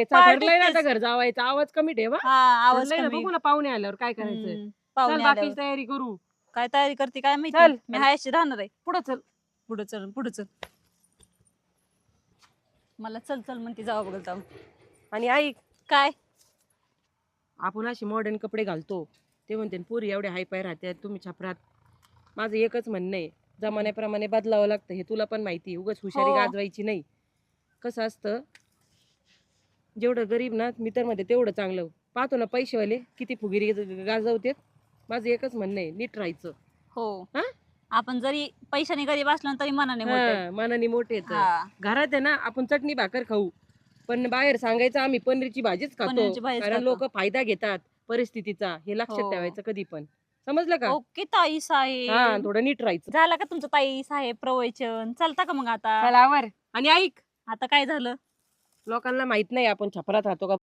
ठरलंय ना आता घर जावायचा आवाज कमी ठेवा. हा आवाज ठरलंय ना, कमी. बघू ना पाहुणे आल्यावर काय करायचंय. चल पाहुणे बाकीची आल्यावर तयारी करू. काय तयारी करते काय माहिती. चल. मी हायशी राहणार आहे. पुढं चल. पुढे चल पुढे चल. मला चल चल म्हणते जावा बघल जाऊ. आणि ऐक, काय आपण असे मॉडर्न कपडे घालतो ते म्हणते पुरी एवढे हाय पाय राहतात तुम्ही छपरात. माझं एकच म्हणणं आहे, जमान्याप्रमाणे बदलावं लागतं हे तुला पण माहिती आहे. उगाच हुशारी हो. गाजवायची नाही. कसं असतं, जेवढं गरीब ना मी तर म्हणते तेवढं चांगलं. पाहतो ना पैसेवाले किती फुगिरी गाजवतात. माझं एकच म्हणणं आहे, नीट राहायचं. हो. हा आपण जरी पैशाने गरीब असलो तरी मनाने मोठे. हा, मनाने मोठे येत. हा. घरात आहे ना आपण चटणी भाकर खाऊ, पण बाहेर सांगायचं आम्ही पनीरची भाजीच खातो. पनीरची भाजीच कारण खातो. लोक फायदा घेतात परिस्थितीचा, हे लक्षात हो. ठेवायचं कधी पण. समजलं का? ओके ताई हा, साहेब. थोडं नीट राहायचं. झालं का तुमचं ताई साहेब प्रवचन? चालता का मग आता? चला आवर. आणि ऐक, आता काय झालं? लोकांना माहित नाही आपण छपरात राहतो का.